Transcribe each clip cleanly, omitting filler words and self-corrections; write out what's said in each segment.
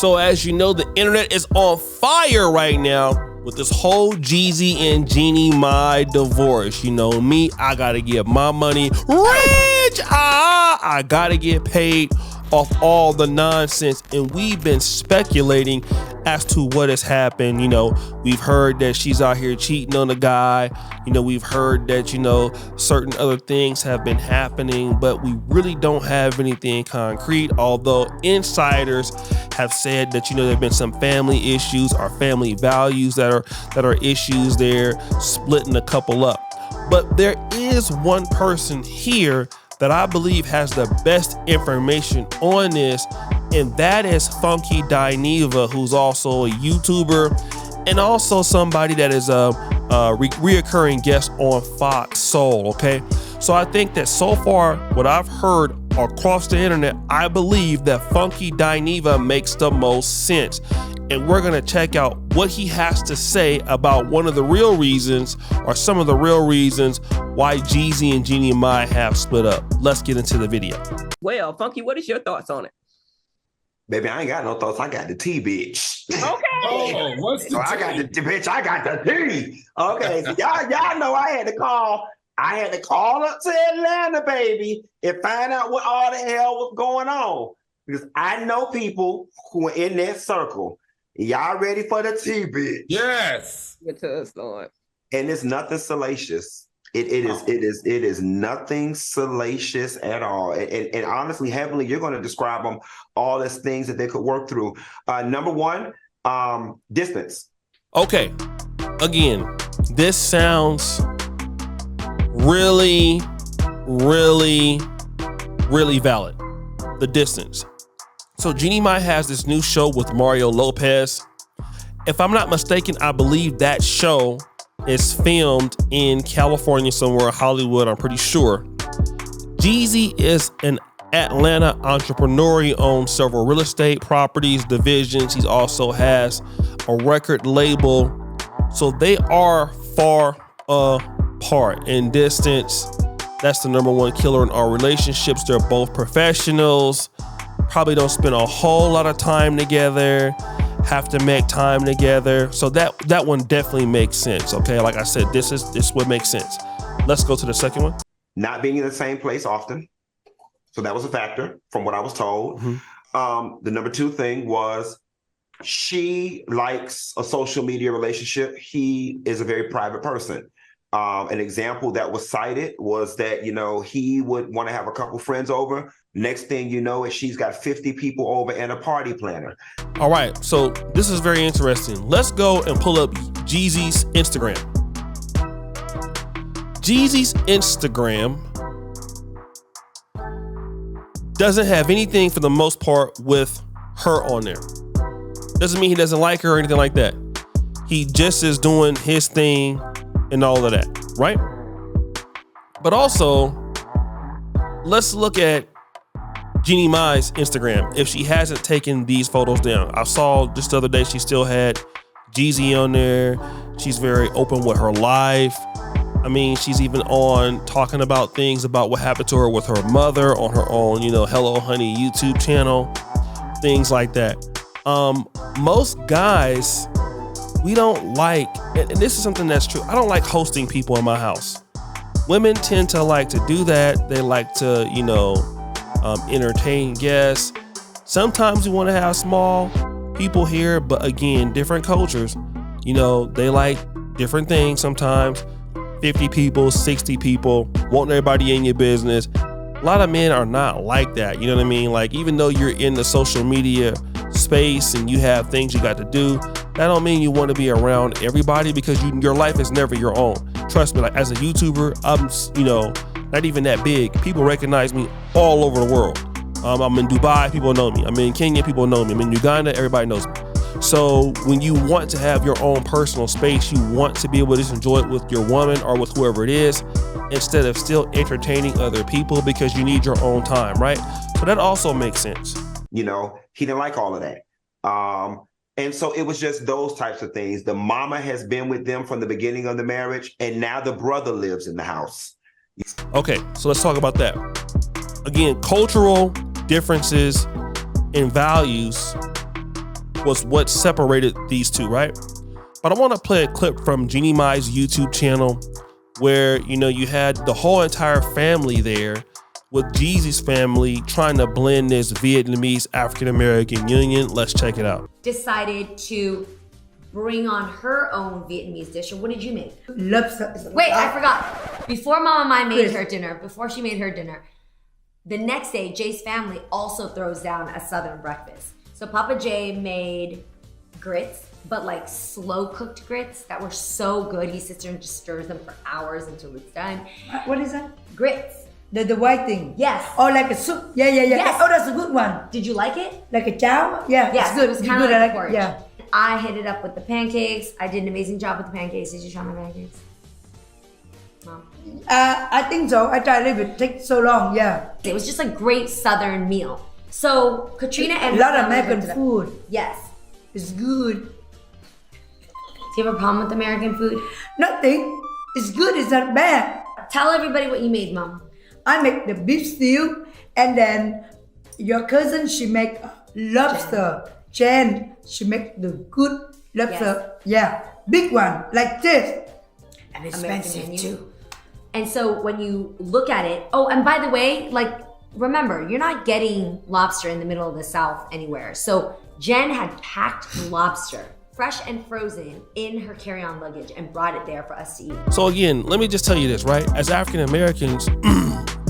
So as you know, the internet is on fire right now with this whole Jeezy and Jeannie Mai divorce. You know me, I gotta get my money rich. I gotta get paid off all the nonsense. And we've been speculating as to what has happened. You know, we've heard that she's out here cheating on a guy. You know, we've heard that, you know, certain other things have been happening, but we really don't have anything concrete. Although insiders have said that, you know, there've been some family issues or family values that are issues there, splitting a couple up. But there is one person here that I believe has the best information on this, and that is Funky Dineva, who's also a YouTuber and also somebody that is a reoccurring guest on Fox Soul. Okay, so I think that so far what I've heard across the internet, I believe that Funky Dineva makes the most sense. And we're gonna check out what he has to say about one of the real reasons, or some of the real reasons, why Jeezy and Jeannie Mai have split up. Let's get into the video. Well, Funky, what is your thoughts on it? Baby, I ain't got no thoughts. I got the tea, bitch. Okay. Oh, what's the So I got the bitch. I got the tea. Okay, so y'all know I had to call up to Atlanta, baby, and find out what all the hell was going on. Because I know people who are in that circle. Y'all ready for the tea, bitch? Yes. Get to us, Lord. And it's nothing salacious. It is nothing salacious at all. And honestly, Heavenly, you're going to describe them all as things that they could work through. Number one, distance. Okay, again, this sounds really, really, really valid. The distance. So Jeannie Mai has this new show with Mario Lopez. If I'm not mistaken, I believe that show is filmed in California somewhere, Hollywood, I'm pretty sure. Jeezy is an Atlanta entrepreneur. He owns several real estate properties, divisions. He also has a record label. So they are far apart in distance. That's the number one killer in our relationships. They're both professionals. Probably don't spend a whole lot of time together, have to make time together. So that one definitely makes sense. Okay, like I said, this would make sense. Let's go to the second one. Not being in the same place often. So that was a factor from what I was told. Mm-hmm. The number two thing was she likes a social media relationship. He is a very private person. An example that was cited was that, you know, he would want to have a couple friends over. Next thing you know is she's got 50 people over and a party planner. All right, so this is very interesting. Let's go and pull up Jeezy's Instagram. Jeezy's Instagram doesn't have anything for the most part with her on there. Doesn't mean he doesn't like her or anything like that. He just is doing his thing and all of that, right? But also, let's look at Jeannie Mai's Instagram if she hasn't taken these photos down. I saw just the other day she still had Jeezy on there. She's very open with her life. I mean, she's even on talking about things about what happened to her with her mother on her own, you know, Hello Honey YouTube channel, things like that. Most guys, we don't like, and this is something that's true, I don't like hosting people in my house. Women tend to like to do that. They like to, you know, entertain guests. Sometimes we want to have small people here, but again, different cultures, you know, they like different things sometimes. 50 people, 60 people, wanting everybody in your business. A lot of men are not like that, you know what I mean? Like, even though you're in the social media space and you have things you got to do, that don't mean you want to be around everybody, because your life is never your own. Trust me, like as a YouTuber, I'm, you know, not even that big. People recognize me all over the world. I'm in Dubai, people know me. I'm in Kenya, people know me. I'm in Uganda, everybody knows me. So when you want to have your own personal space, you want to be able to just enjoy it with your woman or with whoever it is, instead of still entertaining other people, because you need your own time, right? So that also makes sense. You know, he didn't like all of that. And so it was just those types of things. The mama has been with them from the beginning of the marriage, and now the brother lives in the house. Okay, so let's talk about that. Again, cultural differences in values was what separated these two, right? But I want to play a clip from Jeannie Mai's YouTube channel where, you know, you had the whole entire family there with Jeezy's family trying to blend this Vietnamese African-American union. Let's check it out. Decided to bring on her own Vietnamese dish. Or what did you make? Lobster. Wait, I forgot. Before Mama Mai made her dinner, before she made her dinner, the next day, Jay's family also throws down a Southern breakfast. So Papa Jay made grits, but like slow cooked grits that were so good. He sits there and just stirs them for hours until it's done. What is that? Grits. The white thing. Yes. Oh, like a soup. Yeah. Yes. Oh, that's a good one. Did you like it? Like a chow? Yeah. Yes, it's good. it was It's kind of good. like I porridge. Yeah. I hit it up with the pancakes. I did an amazing job with the pancakes. Did you try my pancakes? Mom? I think so. I tried a little bit. It takes so long. Yeah. It was just a great Southern meal. So Katrina and A lot of her family American hooked it up. food. Yes. It's good. Do you have a problem with American food? Nothing. It's good. It's not bad. Tell everybody what you made, Mom. I make the beef stew, and then your cousin, she make lobster. Jen, she make the good lobster. Yeah, big one like this. And expensive menu. too. And so when you look at it, oh, and by the way, like, remember, you're not getting lobster in the middle of the South anywhere. So Jen had packed lobster, fresh and frozen, in her carry-on luggage and brought it there for us to eat. So again, let me just tell you this, right? As African Americans,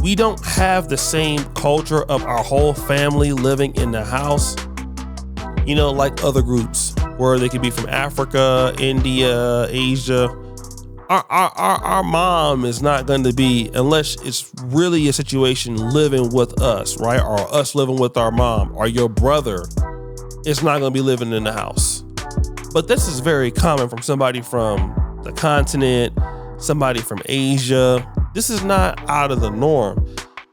we don't have the same culture of our whole family living in the house, you know, like other groups where they could be from Africa, India, Asia. Our mom is not going to be, unless it's really a situation living with us, right? Or us living with our mom, or your brother is not going to be living in the house. But this is very common from somebody from the continent, somebody from Asia. This is not out of the norm.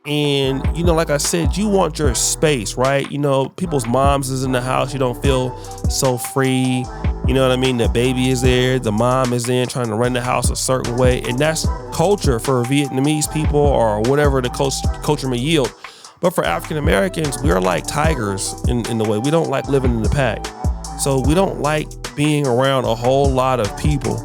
And, you know, like I said, you want your space, right? You know, people's moms is in the house. You don't feel so free. You know what I mean? The baby is there. The mom is in trying to run the house a certain way. And that's culture for Vietnamese people or whatever the culture may yield. But for African Americans, we're like tigers in the way. We don't like living in the pack. So we don't like being around a whole lot of people.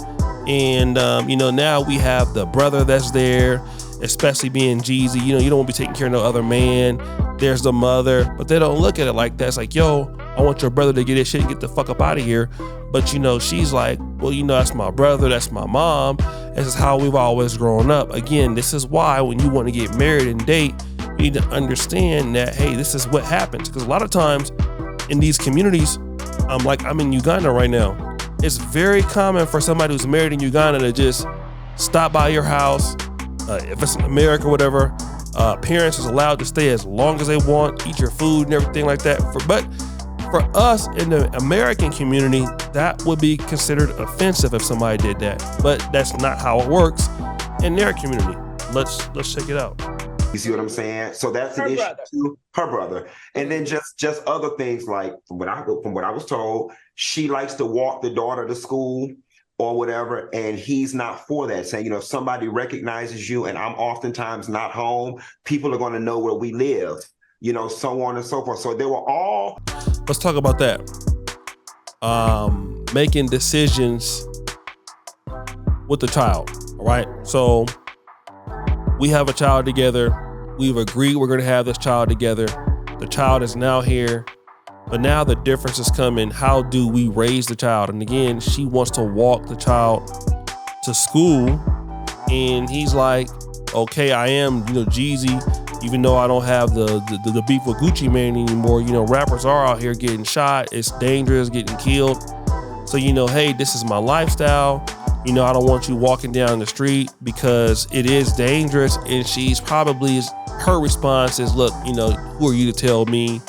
And, you know, now we have the brother that's there, especially being Jeezy. You know, you don't want to be taking care of no other man. There's the mother, but they don't look at it like that. It's like, yo, I want your brother to get his shit and get the fuck up out of here. But, you know, she's like, well, you know, that's my brother, that's my mom. This is how we've always grown up. Again, this is why when you want to get married and date, you need to understand that, hey, this is what happens. Because a lot of times in these communities, I'm in Uganda right now. It's very common for somebody who's married in Uganda to just stop by your house. If it's in America or whatever, parents is allowed to stay as long as they want, eat your food and everything like that. But for us in the American community, that would be considered offensive if somebody did that. But that's not how it works in their community. Let's check it out. You see what I'm saying? So that's an issue to her brother. And then just other things like from what I was told, she likes to walk the daughter to school or whatever, and he's not for that, saying, you know, if somebody recognizes you and I'm oftentimes not home, people are going to know where we live, you know, so on and so forth. So they were all... Let's talk about that. Making decisions with the child, all right? So we have a child together. We've agreed we're going to have this child together. The child is now here. But now the difference is coming. How do we raise the child? And again, she wants to walk the child to school. And he's like, okay, I am, you know, Jeezy, even though I don't have the beef with Gucci Mane anymore. You know, rappers are out here getting shot. It's dangerous, getting killed. So, you know, hey, this is my lifestyle. You know, I don't want you walking down the street because it is dangerous. And she's probably, her response is, look, you know, who are you to tell me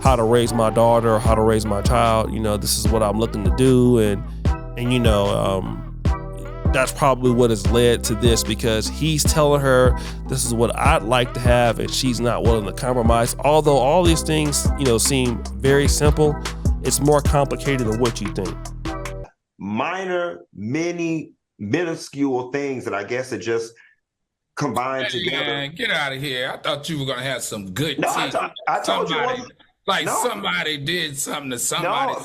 how to raise my daughter or how to raise my child? You know, this is what I'm looking to do. And you know, that's probably what has led to this, because he's telling her this is what I'd like to have and she's not willing to compromise. Although all these things, you know, seem very simple, it's more complicated than what you think. Minuscule things that I guess are just combined together. Man, get out of here. I thought you were going to have some good tea. I told you. Like No. somebody did something to somebody.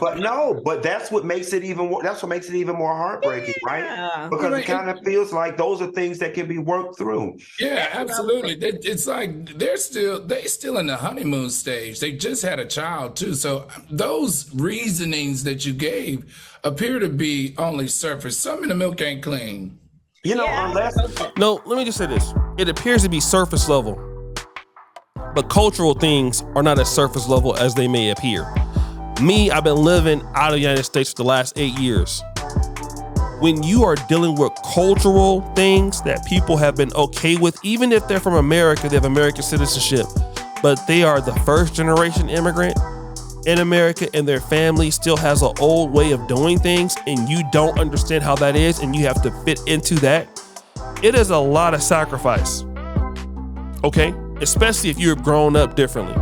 But that's what makes it even more. That's what makes it even more heartbreaking, right? Yeah. Because it kind of feels like those are things that can be worked through. Yeah, absolutely. It's like they still in the honeymoon stage. They just had a child too. So those reasonings that you gave appear to be only surface. Some in the milk ain't clean. You know, Yeah. unless No, let me just say this. It appears to be surface level, but cultural things are not as surface level as they may appear. Me, I've been living out of the United States for the last 8 years. When you are dealing with cultural things that people have been okay with, even if they're from America, they have American citizenship, but they are the first generation immigrant in America and their family still has an old way of doing things and you don't understand how that is and you have to fit into that, it is a lot of sacrifice. Okay? Especially if you're grown up differently.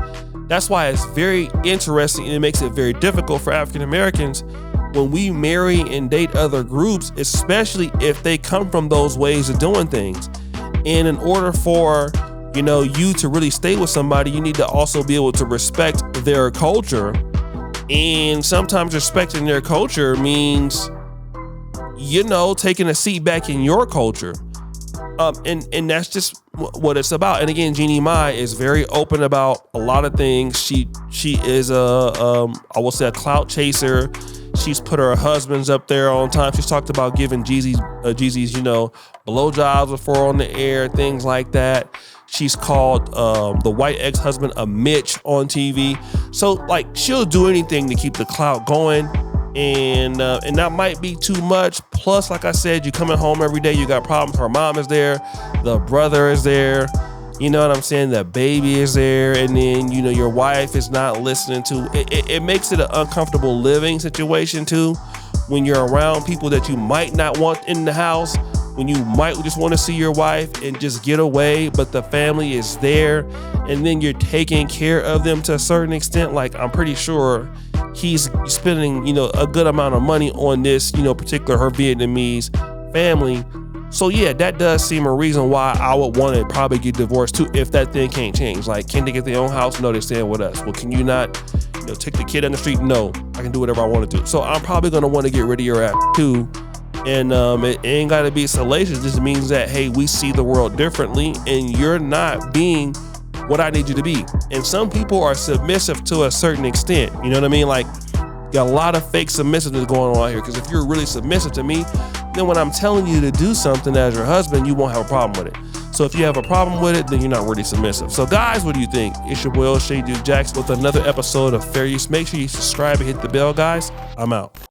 That's why it's very interesting and it makes it very difficult for African Americans when we marry and date other groups, especially if they come from those ways of doing things. And in order for, you to really stay with somebody, you need to also be able to respect their culture. And sometimes respecting their culture means, taking a seat back in your culture. And that's just what it's about. And again, Jeannie Mai is very open about a lot of things. She is I will say a clout chaser. She's put her husbands up there on time. She's talked about giving Jeezy's blowjobs before on the air, things like that. She's called the white ex-husband a Mitch on TV. So like she'll do anything to keep the clout going. And that might be too much. Plus, like I said, you coming home every day, you got problems. Her mom is there, the brother is there, you know what I'm saying? The baby is there, and then your wife is not listening to it. It makes it an uncomfortable living situation too, when you're around people that you might not want in the house, when you might just want to see your wife and just get away, but the family is there, and then you're taking care of them to a certain extent. Like I'm pretty sure he's spending, a good amount of money on this, particular her Vietnamese family. So yeah, that does seem a reason why I would want to probably get divorced too, if that thing can't change. Like, can they get their own house? No, they're staying with us. Well, can you not, take the kid on the street? No, I can do whatever I want to do. So I'm probably going to want to get rid of your ass too. And it ain't got to be salacious. It just means that, hey, we see the world differently and you're not being what I need you to be. And some people are submissive to a certain extent. You know what I mean? Like, got a lot of fake submissiveness going on here. Because if you're really submissive to me, then when I'm telling you to do something as your husband, you won't have a problem with it. So if you have a problem with it, then you're not really submissive. So guys, what do you think? It's your boy O'Shea Duke Jax with another episode of Fair Use. Make sure you subscribe and hit the bell, guys. I'm out.